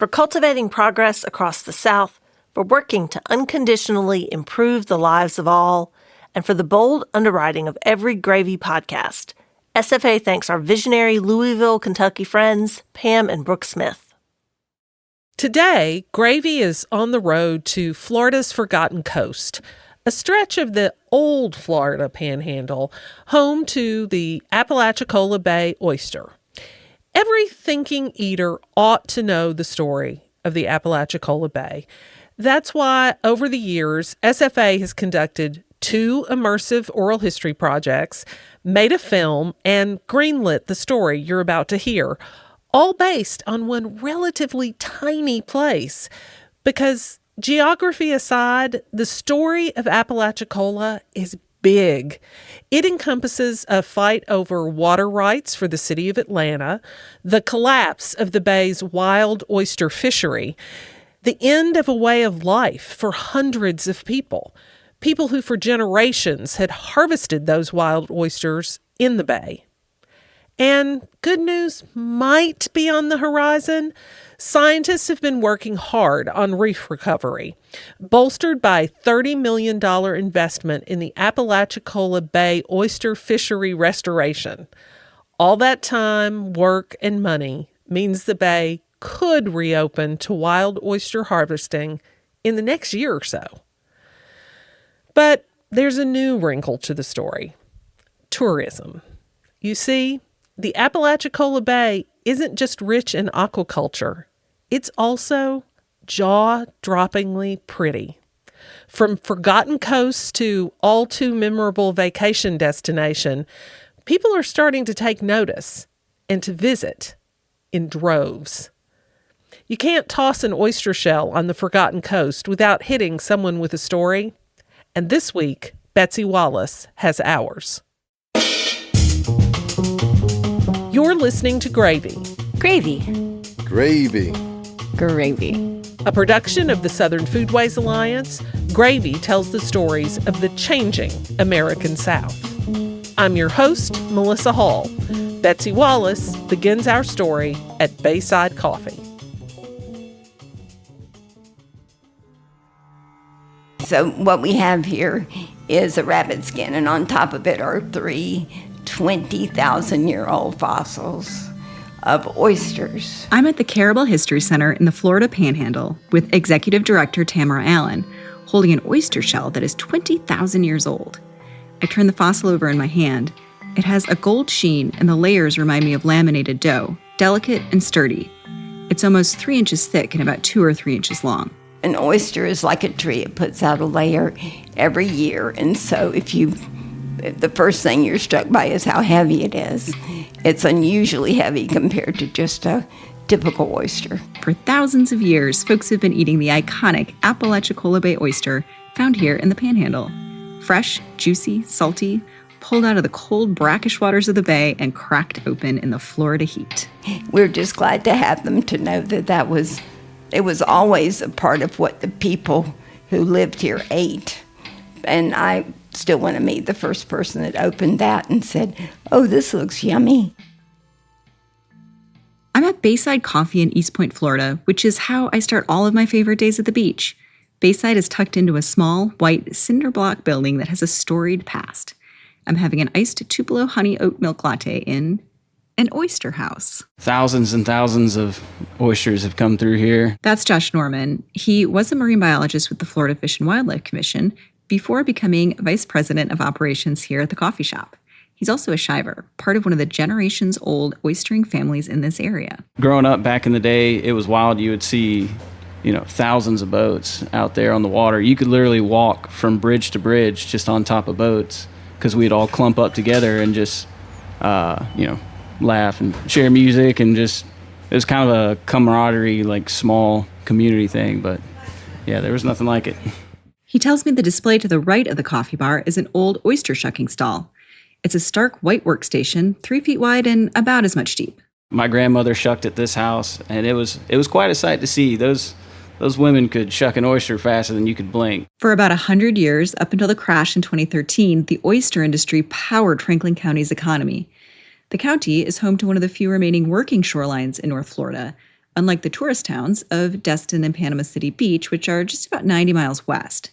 for cultivating progress across the South, for working to unconditionally improve the lives of all, and for the bold underwriting of every Gravy podcast. SFA thanks our visionary Louisville, Kentucky friends, Pam and Brooke Smith. Today, Gravy is on the road to Florida's Forgotten Coast, a stretch of the old Florida panhandle, home to the Apalachicola Bay oyster. Every thinking eater ought to know the story of the Apalachicola Bay. That's why, over the years, SFA has conducted 2 immersive oral history projects, made a film, and greenlit the story you're about to hear, all based on one relatively tiny place. Because, geography aside, the story of Apalachicola is big. It encompasses a fight over water rights for the city of Atlanta, the collapse of the bay's wild oyster fishery, the end of a way of life for hundreds of people who for generations had harvested those wild oysters in the bay. And good news might be on the horizon. Scientists have been working hard on reef recovery, bolstered by a $30 million investment in the Apalachicola Bay oyster fishery restoration. All that time, work, and money means the bay could reopen to wild oyster harvesting in the next year or so. But there's a new wrinkle to the story: tourism. You see, the Apalachicola Bay isn't just rich in aquaculture, it's also jaw-droppingly pretty. From forgotten coasts to all too memorable vacation destination, people are starting to take notice and to visit in droves. You can't toss an oyster shell on the forgotten coast without hitting someone with a story. And this week, Betsy Wallace has ours. You're listening to Gravy. Gravy. Gravy. Gravy. A production of the Southern Foodways Alliance. Gravy tells the stories of the changing American South. I'm your host, Melissa Hall. Betsy Wallace begins our story at Bayside Coffee. So what we have here is a rabbit skin, and on top of it are 3 20,000-year-old fossils of oysters. I'm at the Carrabelle History Center in the Florida Panhandle with Executive Director Tamara Allen, holding an oyster shell that is 20,000 years old. I turn the fossil over in my hand. It has a gold sheen, and the layers remind me of laminated dough, delicate and sturdy. It's almost 3 inches thick and about 2 or 3 inches long. An oyster is like a tree. It puts out a layer every year. And so the first thing you're struck by is how heavy it is. It's unusually heavy compared to just a typical oyster. For thousands of years, folks have been eating the iconic Apalachicola Bay oyster found here in the Panhandle. Fresh, juicy, salty, pulled out of the cold, brackish waters of the bay and cracked open in the Florida heat. We're just glad to have them to know that it was always a part of what the people who lived here ate. And I still want to meet the first person that opened that and said, "Oh, this looks yummy." I'm at Bayside Coffee in Eastpoint, Florida, which is how I start all of my favorite days at the beach. Bayside is tucked into a small, white, cinder block building that has a storied past. I'm having an iced Tupelo honey oat milk latte in an oyster house. Thousands and thousands of oysters have come through here. That's Josh Norman. He was a marine biologist with the Florida Fish and Wildlife Commission before becoming vice president of operations here at the coffee shop. He's also a shiver, part of one of the generations-old oystering families in this area. Growing up back in the day, it was wild. You would see, thousands of boats out there on the water. You could literally walk from bridge to bridge just on top of boats because we'd all clump up together and just, laugh and share music, and just it was kind of a camaraderie, like small community thing. But yeah, there was nothing like it. He tells me the display to the right of the coffee bar is an old oyster shucking stall. It's a stark white workstation, 3 feet wide and about as much deep. My grandmother shucked at this house, and it was quite a sight to see. Those women could shuck an oyster faster than you could blink. For about 100 years, up until the crash in 2013, the oyster industry powered Franklin County's economy. The county is home to one of the few remaining working shorelines in North Florida, unlike the tourist towns of Destin and Panama City Beach, which are just about 90 miles west.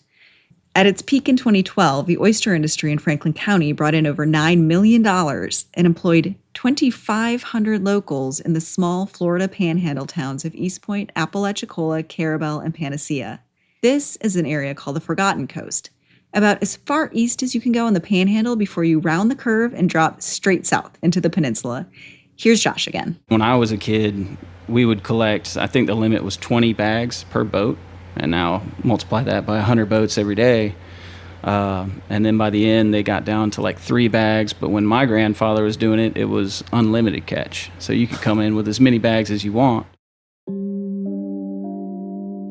At its peak in 2012, the oyster industry in Franklin County brought in over $9 million and employed 2,500 locals in the small Florida panhandle towns of Eastpoint, Apalachicola, Carrabelle, and Panacea. This is an area called the Forgotten Coast, about as far east as you can go on the panhandle before you round the curve and drop straight south into the peninsula. Here's Josh again. When I was a kid, we would collect, I think the limit was 20 bags per boat, and now multiply that by 100 boats every day. And then by the end, they got down to like 3 bags. But when my grandfather was doing it, it was unlimited catch. So you could come in with as many bags as you want.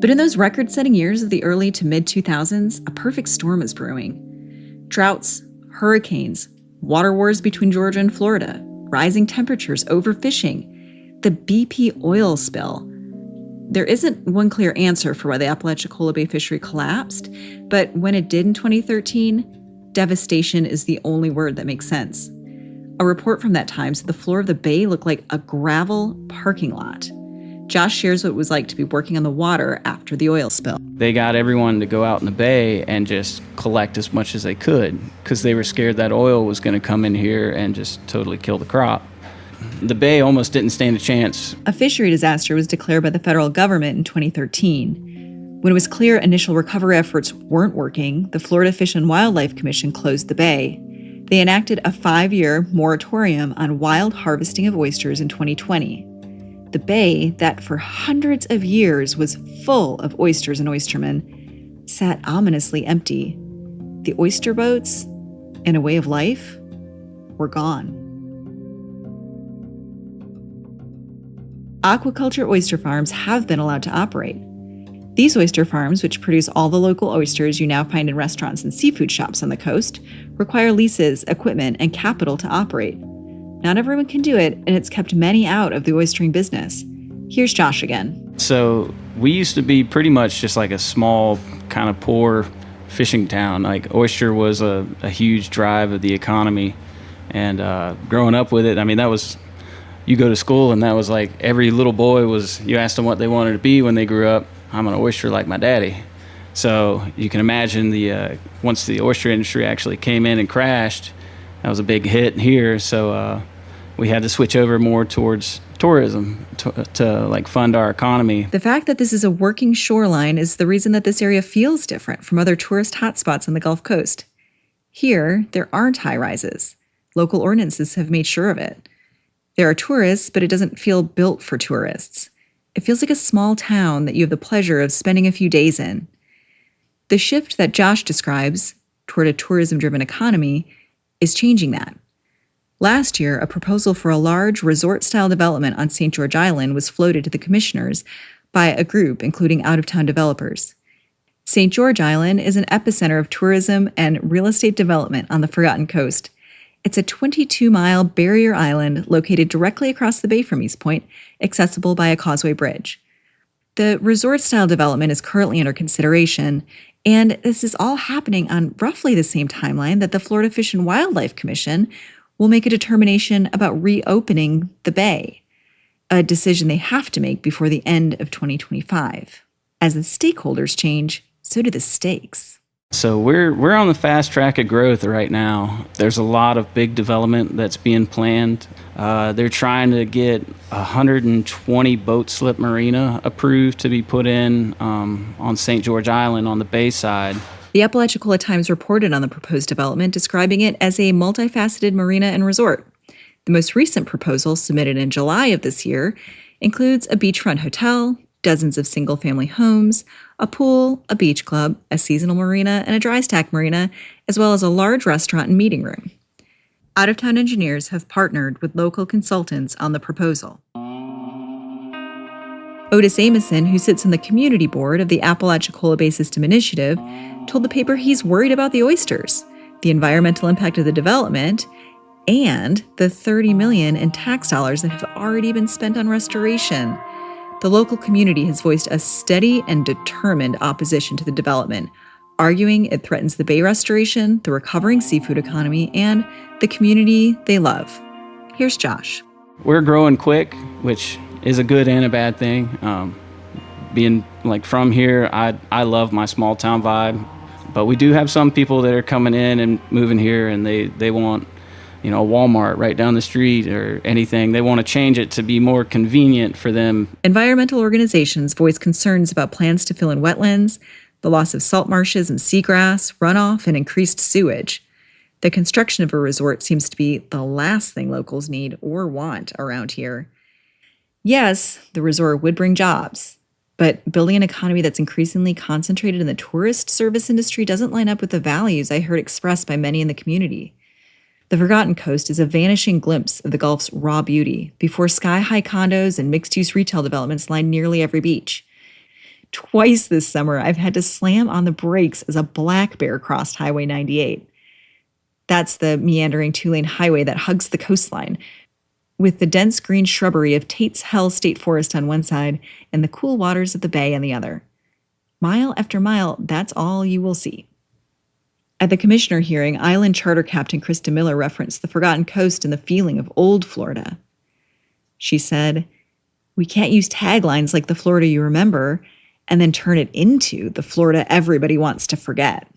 But in those record-setting years of the early to mid-2000s, a perfect storm is brewing. Droughts, hurricanes, water wars between Georgia and Florida, rising temperatures, overfishing, the BP oil spill. There isn't one clear answer for why the Apalachicola Bay fishery collapsed, but when it did in 2013, devastation is the only word that makes sense. A report from that time said the floor of the bay looked like a gravel parking lot. Josh shares what it was like to be working on the water after the oil spill. They got everyone to go out in the bay and just collect as much as they could because they were scared that oil was going to come in here and just totally kill the crop. The bay almost didn't stand a chance. A fishery disaster was declared by the federal government in 2013. When it was clear initial recovery efforts weren't working, the Florida Fish and Wildlife Commission closed the bay. They enacted a 5-year moratorium on wild harvesting of oysters in 2020. The bay, that for hundreds of years was full of oysters and oystermen, sat ominously empty. The oyster boats and a way of life were gone. Aquaculture oyster farms have been allowed to operate. These oyster farms, which produce all the local oysters you now find in restaurants and seafood shops on the coast, require leases, equipment, and capital to operate. Not everyone can do it, and it's kept many out of the oystering business. Here's Josh again. So we used to be pretty much just like a small, kind of poor fishing town. Like oyster was a huge drive of the economy. And growing up with it, I mean, that was, you go to school and that was like every little boy was, you asked them what they wanted to be when they grew up. I'm an oyster like my daddy. So you can imagine once the oyster industry actually came in and crashed, that was a big hit here. So we had to switch over more towards tourism to like fund our economy. The fact that this is a working shoreline is the reason that this area feels different from other tourist hotspots on the Gulf Coast. Here, there aren't high-rises. Local ordinances have made sure of it. There are tourists, but it doesn't feel built for tourists. It feels like a small town that you have the pleasure of spending a few days in. The shift that Josh describes toward a tourism-driven economy is changing that. Last year, a proposal for a large resort-style development on St. George Island was floated to the commissioners by a group including out-of-town developers. St. George Island is an epicenter of tourism and real estate development on the Forgotten Coast. It's a 22-mile barrier island located directly across the bay from Eastpoint, accessible by a causeway bridge. The resort-style development is currently under consideration, and this is all happening on roughly the same timeline that the Florida Fish and Wildlife Commission will make a determination about reopening the bay, a decision they have to make before the end of 2025. As the stakeholders change, so do the stakes. So we're on the fast track of growth right now. There's a lot of big development that's being planned. They're trying to get 120 boat slip marina approved to be put in on St. George Island on the bay side. The Apalachicola Times reported on the proposed development, describing it as a multifaceted marina and resort. The most recent proposal, submitted in July of this year, includes a beachfront hotel, dozens of single-family homes, a pool, a beach club, a seasonal marina, and a dry stack marina, as well as a large restaurant and meeting room. Out-of-town engineers have partnered with local consultants on the proposal. Otis Amison, who sits on the community board of the Apalachicola Bay System Initiative, told the paper he's worried about the oysters, the environmental impact of the development, and the $30 million in tax dollars that have already been spent on restoration. The local community has voiced a steady and determined opposition to the development, arguing it threatens the bay restoration, the recovering seafood economy, and the community they love. Here's Josh. We're growing quick, which is a good and a bad thing. Being like from here, I love my small town vibe, but we do have some people that are coming in and moving here, and they want, you know, a Walmart right down the street or anything. They want to change it to be more convenient for them. Environmental organizations voice concerns about plans to fill in wetlands, the loss of salt marshes and seagrass, runoff, and increased sewage. The construction of a resort seems to be the last thing locals need or want around here. Yes, the resort would bring jobs, but building an economy that's increasingly concentrated in the tourist service industry doesn't line up with the values I heard expressed by many in the community. The Forgotten Coast is a vanishing glimpse of the Gulf's raw beauty before sky-high condos and mixed-use retail developments line nearly every beach. Twice this summer, I've had to slam on the brakes as a black bear crossed Highway 98. That's the meandering two-lane highway that hugs the coastline, with the dense green shrubbery of Tate's Hell State Forest on one side and the cool waters of the bay on the other. Mile after mile, that's all you will see. At the commissioner hearing, Island Charter Captain Krista Miller referenced the Forgotten Coast and the feeling of old Florida. She said, "We can't use taglines like the Florida you remember and then turn it into the Florida everybody wants to forget."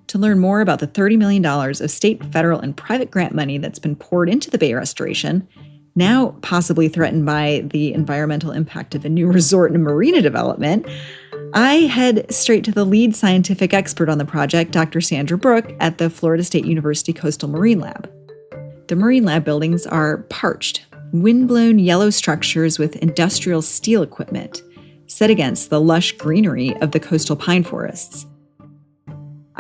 To learn more about the $30 million of state, federal, and private grant money that's been poured into the Bay restoration, now possibly threatened by the environmental impact of a new resort and marina development, I head straight to the lead scientific expert on the project, Dr. Sandra Brook at the Florida State University Coastal Marine Lab. The Marine Lab buildings are parched, wind-blown yellow structures with industrial steel equipment, set against the lush greenery of the coastal pine forests.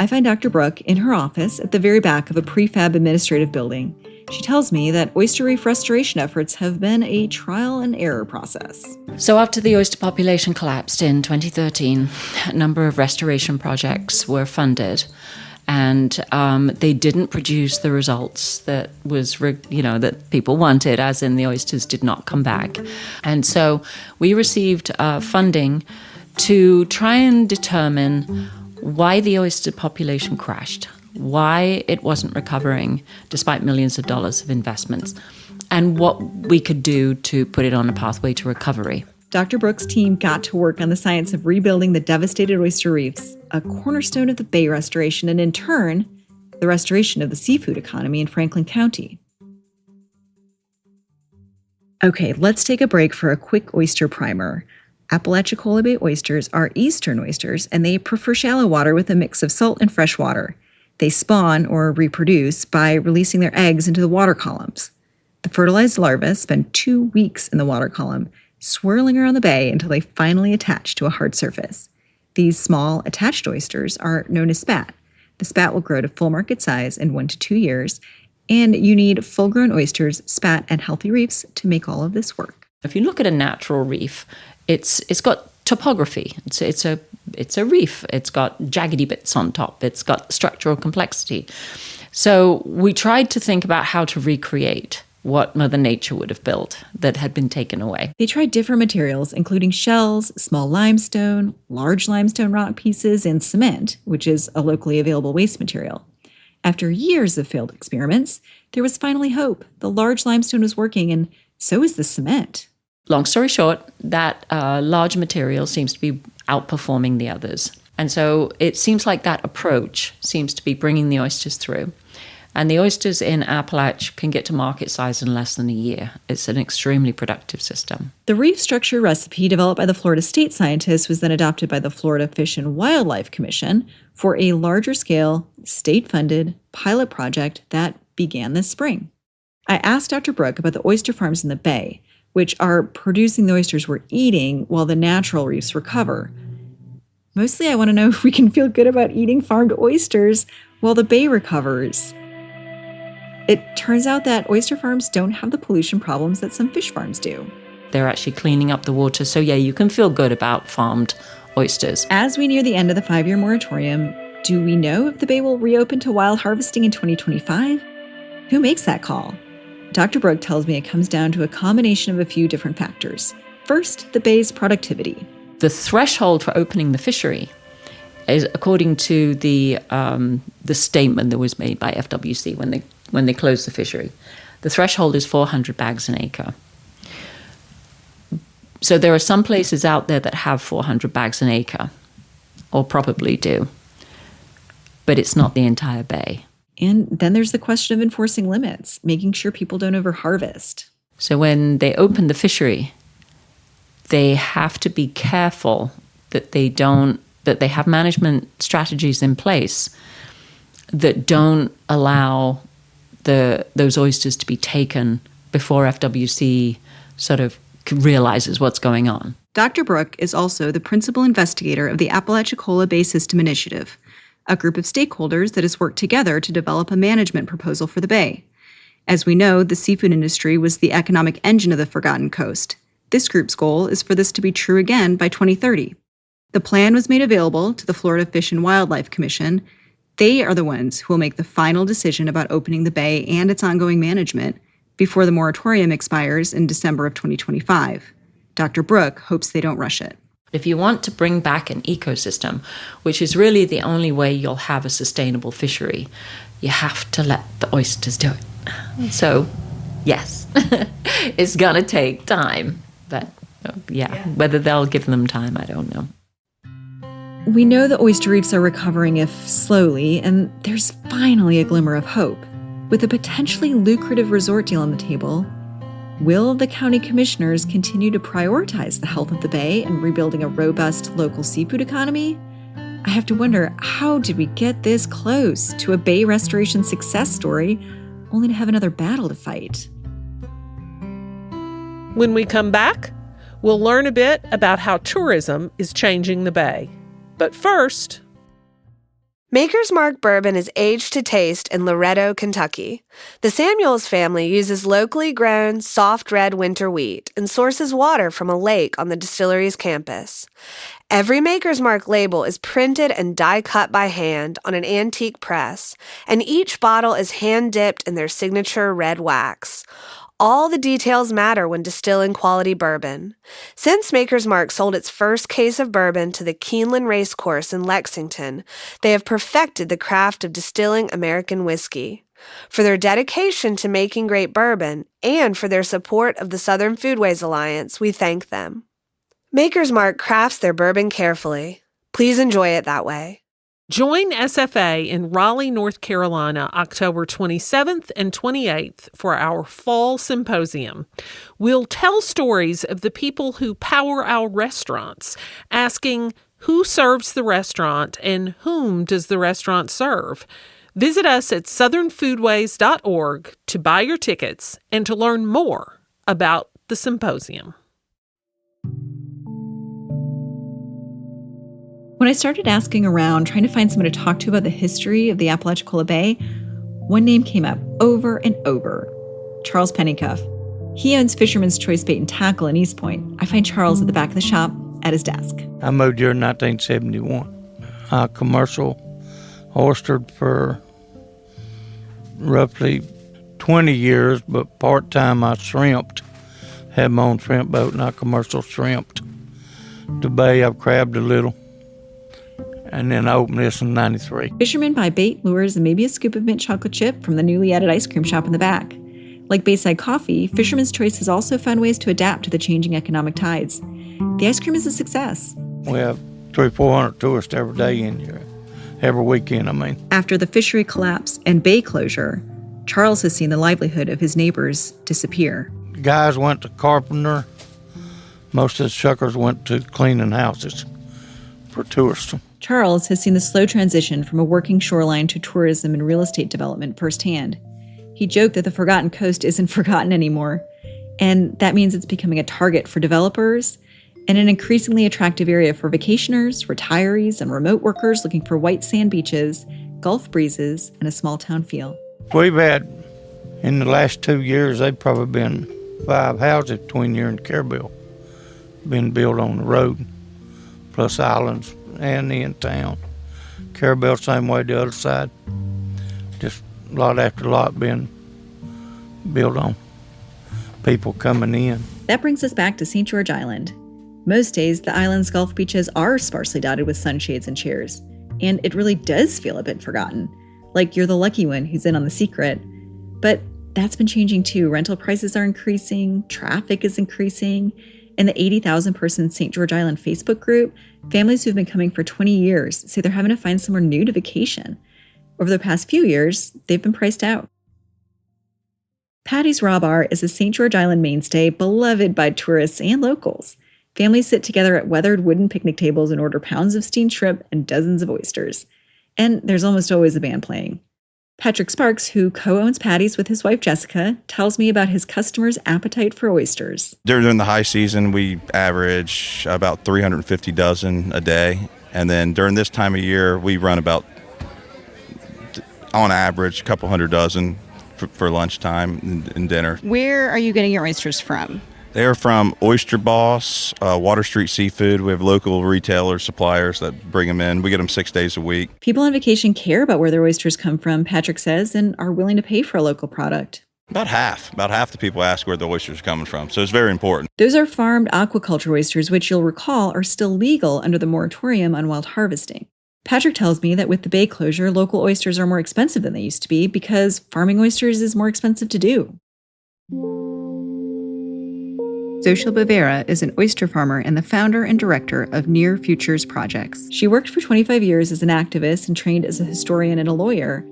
I find Dr. Brook in her office at the very back of a prefab administrative building. She tells me that oyster reef restoration efforts have been a trial and error process. So after the oyster population collapsed in 2013, a number of restoration projects were funded, and they didn't produce the results that that people wanted, as in the oysters did not come back. And so we received funding to try and determine why the oyster population crashed, why it wasn't recovering despite millions of dollars of investments, and what we could do to put it on a pathway to recovery. Dr. Brook's team got to work on the science of rebuilding the devastated oyster reefs, a cornerstone of the Bay restoration, and in turn, the restoration of the seafood economy in Franklin County. Okay, let's take a break for a quick oyster primer. Apalachicola Bay oysters are eastern oysters, and they prefer shallow water with a mix of salt and fresh water. They spawn or reproduce by releasing their eggs into the water columns. The fertilized larvae spend 2 weeks in the water column, swirling around the bay until they finally attach to a hard surface. These small, attached oysters are known as spat. The spat will grow to full market size in 1 to 2 years, and you need full-grown oysters, spat, and healthy reefs to make all of this work. If you look at a natural reef, it's got topography. It's a reef. It's got jaggedy bits on top. It's got structural complexity. So we tried to think about how to recreate what Mother Nature would have built that had been taken away. They tried different materials, including shells, small limestone, large limestone rock pieces, and cement, which is a locally available waste material. After years of failed experiments, there was finally hope. The large limestone was working, and so is the cement. Long story short, that large material seems to be outperforming the others. And so it seems like that approach seems to be bringing the oysters through. And the oysters in Appalachia can get to market size in less than a year. It's an extremely productive system. The reef structure recipe developed by the Florida state scientists was then adopted by the Florida Fish and Wildlife Commission for a larger scale, state-funded pilot project that began this spring. I asked Dr. Brook about the oyster farms in the Bay, which are producing the oysters we're eating while the natural reefs recover. Mostly I want to know if we can feel good about eating farmed oysters while the Bay recovers. It turns out that oyster farms don't have the pollution problems that some fish farms do. They're actually cleaning up the water, so yeah, you can feel good about farmed oysters. As we near the end of the 5-year moratorium, do we know if the Bay will reopen to wild harvesting in 2025? Who makes that call? Dr. Brook tells me it comes down to a combination of a few different factors. First, the Bay's productivity. The threshold for opening the fishery according to the statement that was made by FWC when they closed the fishery, the threshold is 400 bags an acre. So there are some places out there that have 400 bags an acre, or probably do, but it's not the entire bay. And then there's the question of enforcing limits, making sure people don't overharvest. So when they open the fishery, they have to be careful that they have management strategies in place that don't allow those oysters to be taken before FWC sort of realizes what's going on. Dr. Brooke is also the principal investigator of the Apalachicola Bay System Initiative, a group of stakeholders that has worked together to develop a management proposal for the bay. As we know, the seafood industry was the economic engine of the Forgotten Coast. This group's goal is for this to be true again by 2030. The plan was made available to the Florida Fish and Wildlife Commission. They are the ones who will make the final decision about opening the bay and its ongoing management before the moratorium expires in December of 2025. Dr. Brooke hopes they don't rush it. If you want to bring back an ecosystem, which is really the only way you'll have a sustainable fishery, you have to let the oysters do it. So, yes, it's going to take time. But, whether they'll give them time, I don't know. We know the oyster reefs are recovering, if slowly, and there's finally a glimmer of hope. With a potentially lucrative resort deal on the table, will the county commissioners continue to prioritize the health of the bay and rebuilding a robust local seafood economy? I have to wonder, how did we get this close to a bay restoration success story, only to have another battle to fight? When we come back, we'll learn a bit about how tourism is changing the bay. But first, Maker's Mark bourbon is aged to taste in Loretto, Kentucky. The Samuels family uses locally grown, soft red winter wheat and sources water from a lake on the distillery's campus. Every Maker's Mark label is printed and die-cut by hand on an antique press, and each bottle is hand-dipped in their signature red wax. All the details matter when distilling quality bourbon. Since Maker's Mark sold its first case of bourbon to the Keeneland Racecourse in Lexington, they have perfected the craft of distilling American whiskey. For their dedication to making great bourbon and for their support of the Southern Foodways Alliance, we thank them. Maker's Mark crafts their bourbon carefully. Please enjoy it that way. join SFA in Raleigh, North Carolina, October 27th and 28th for our fall symposium. We'll tell stories of the people who power our restaurants, asking who serves the restaurant and whom does the restaurant serve. Visit us at southernfoodways.org to buy your tickets and to learn more about the symposium. When I started asking around, trying to find someone to talk to about the history of the Apalachicola Bay, one name came up over and over: Charles Pennycuff. He owns Fisherman's Choice Bait and Tackle in Eastpoint. I find Charles at the back of the shop at his desk. I moved here in 1971. I commercial oystered for roughly 20 years, but part-time I shrimped. Had my own shrimp boat and I commercial shrimped. The bay I've crabbed a little. And then I opened this in 93. Fishermen buy bait, lures, and maybe a scoop of mint chocolate chip from the newly added ice cream shop in the back. Like Bayside Coffee, Fisherman's Choice has also found ways to adapt to the changing economic tides. The ice cream is a success. We have 300-400 tourists every day in here. Every weekend, I mean. After the fishery collapse and bay closure, Charles has seen the livelihood of his neighbors disappear. Guys went to carpenter. Most of the suckers went to cleaning houses for tourists. Charles has seen the slow transition from a working shoreline to tourism and real estate development firsthand. He joked that the Forgotten Coast isn't forgotten anymore, and that means it's becoming a target for developers and an increasingly attractive area for vacationers, retirees, and remote workers looking for white sand beaches, Gulf breezes, and a small town feel. We've had, in the last 2 years, they've probably been 5 houses between here and Carrabelle been built on the road, plus islands and in town. Carrabelle, same way the other side. Just lot after lot being built on. People coming in. That brings us back to St. George Island. Most days, the island's Gulf beaches are sparsely dotted with sunshades and chairs. and it really does feel a bit forgotten, like you're the lucky one who's in on the secret. But that's been changing too. Rental prices are increasing, traffic is increasing. In the 80,000 person St. George Island Facebook group, families who've been coming for 20 years say they're having to find somewhere new to vacation. Over the past few years, they've been priced out. Patty's Raw Bar is a St. George Island mainstay beloved by tourists and locals. Families sit together at weathered wooden picnic tables and order pounds of steamed shrimp and dozens of oysters. And there's almost always a band playing. Patrick Sparks, who co-owns Patty's with his wife Jessica, tells me about his customers' appetite for oysters. During the high season, we average about 350 dozen a day. And then during this time of year, we run about, on average, a couple hundred dozen for lunchtime and dinner. Where are you getting your oysters from? They're from Oyster Boss, Water Street Seafood. We have local retailers, suppliers that bring them in. We get them 6 days a week. People on vacation care about where their oysters come from, Patrick says, and are willing to pay for a local product. About half the people ask where the oysters are coming from. So it's very important. Those are farmed aquaculture oysters, which you'll recall are still legal under the moratorium on wild harvesting. Patrick tells me that with the bay closure, local oysters are more expensive than they used to be because farming oysters is more expensive to do. Xochitl Bavera is an oyster farmer and the founder and director of Near Futures Projects. She worked for 25 years as an activist and trained as a historian and a lawyer.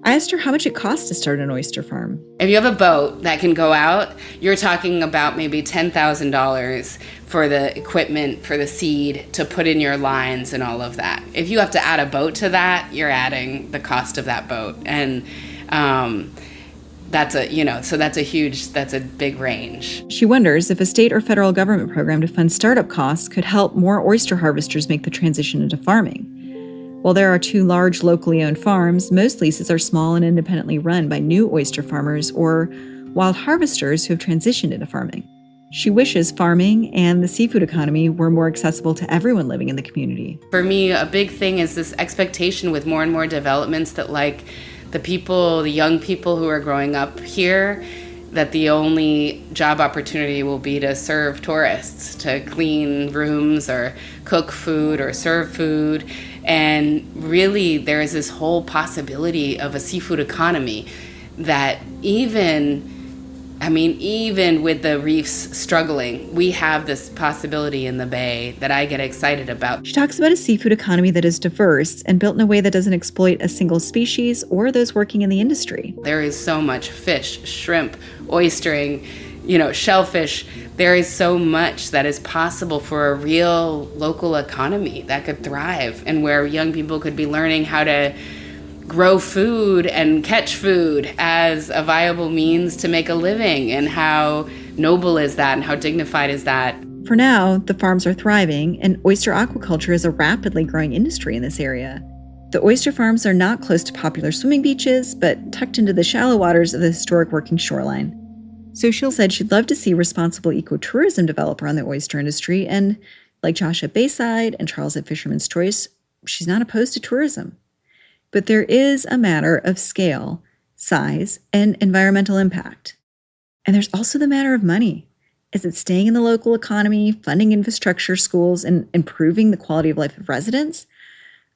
I asked her how much it costs to start an oyster farm. If you have a boat that can go out, you're talking about maybe $10,000 for the equipment, for the seed, to put in your lines and all of that. If you have to add a boat to that, you're adding the cost of that boat. And that's a big range. She wonders if a state or federal government program to fund startup costs could help more oyster harvesters make the transition into farming. While there are 2 large locally owned farms, most leases are small and independently run by new oyster farmers or wild harvesters who have transitioned into farming. She wishes farming and the seafood economy were more accessible to everyone living in the community. For me, a big thing is this expectation with more and more developments that the young people who are growing up here, that the only job opportunity will be to serve tourists, to clean rooms or cook food or serve food. And really, there is this whole possibility of a seafood economy that even with the reefs struggling, we have this possibility in the bay that I get excited about. She talks about a seafood economy that is diverse and built in a way that doesn't exploit a single species or those working in the industry. There is so much fish, shrimp, oystering, shellfish. There is so much that is possible for a real local economy that could thrive, and where young people could be learning how to grow food and catch food as a viable means to make a living, and how noble is that and how dignified is that. For now, the farms are thriving, and oyster aquaculture is a rapidly growing industry in this area. The oyster farms are not close to popular swimming beaches, but tucked into the shallow waters of the historic working shoreline. Xochitl said she'd love to see responsible ecotourism develop around the oyster industry, and like Josh at Bayside and Charles at Fisherman's Choice, she's not opposed to tourism. But there is a matter of scale, size, and environmental impact. And there's also the matter of money. Is it staying in the local economy, funding infrastructure, schools, and improving the quality of life of residents?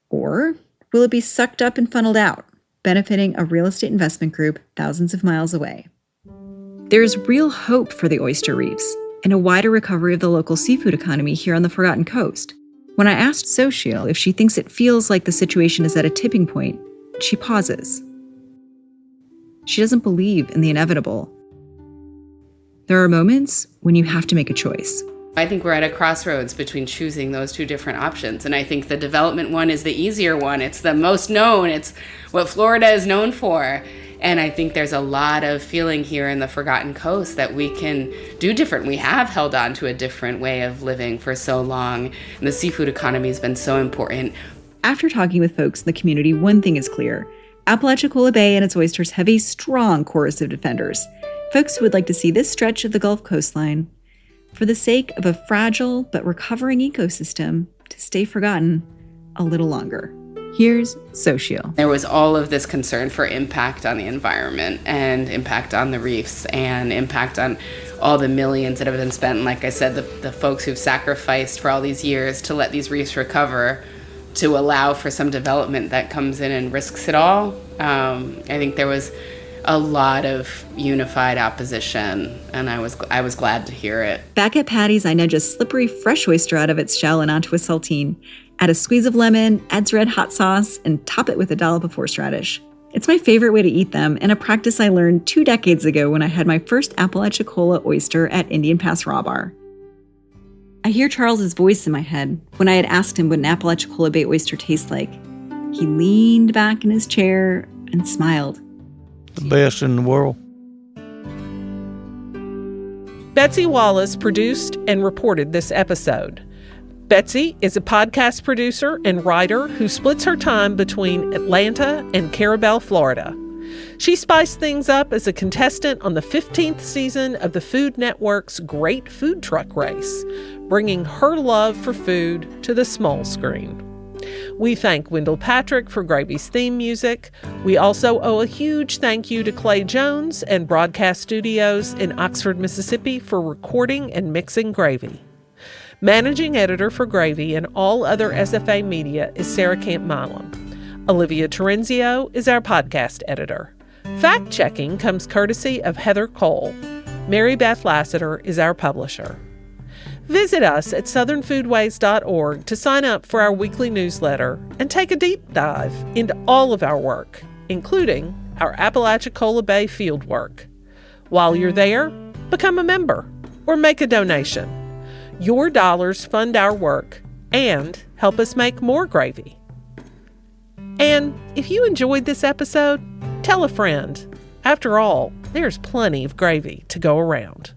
Or will it be sucked up and funneled out, benefiting a real estate investment group thousands of miles away? There's real hope for the oyster reefs and a wider recovery of the local seafood economy here on the Forgotten Coast. When I asked Xochitl if she thinks it feels like the situation is at a tipping point, she pauses. She doesn't believe in the inevitable. There are moments when you have to make a choice. I think we're at a crossroads between choosing those 2 different options. And I think the development one is the easier one. It's the most known. It's what Florida is known for. And I think there's a lot of feeling here in the Forgotten Coast that we can do different. We have held on to a different way of living for so long. And the seafood economy has been so important. After talking with folks in the community, one thing is clear. Apalachicola Bay and its oysters have a strong chorus of defenders. Folks who would like to see this stretch of the Gulf coastline, for the sake of a fragile but recovering ecosystem, to stay forgotten a little longer. Here's Xochitl. There was all of this concern for impact on the environment and impact on the reefs and impact on all the millions that have been spent. And like I said, the folks who've sacrificed for all these years to let these reefs recover to allow for some development that comes in and risks it all. I think there was a lot of unified opposition, and I was glad to hear it. Back at Patty's, I nudge a slippery fresh oyster out of its shell and onto a saltine. Add a squeeze of lemon, add red hot sauce, and top it with a dollop of horseradish. It's my favorite way to eat them, and a practice I learned 2 decades ago when I had my first Apalachicola oyster at Indian Pass Raw Bar. I hear Charles's voice in my head when I had asked him what an Apalachicola Bay oyster tastes like. He leaned back in his chair and smiled. The best in the world. Betsy Wallace produced and reported this episode. Betsy is a podcast producer and writer who splits her time between Atlanta and Carrabelle, Florida. She spiced things up as a contestant on the 15th season of the Food Network's Great Food Truck Race, bringing her love for food to the small screen. We thank Wendell Patrick for Gravy's theme music. We also owe a huge thank you to Clay Jones and Broadcast Studios in Oxford, Mississippi for recording and mixing Gravy. Managing editor for Gravy and all other SFA media is Sarah Camp-Milam. Olivia Terenzio is our podcast editor. Fact-checking comes courtesy of Heather Cole. Mary Beth Lassiter is our publisher. Visit us at southernfoodways.org to sign up for our weekly newsletter and take a deep dive into all of our work, including our Apalachicola Bay fieldwork. While you're there, become a member or make a donation. Your dollars fund our work and help us make more gravy. And if you enjoyed this episode, tell a friend. After all, there's plenty of gravy to go around.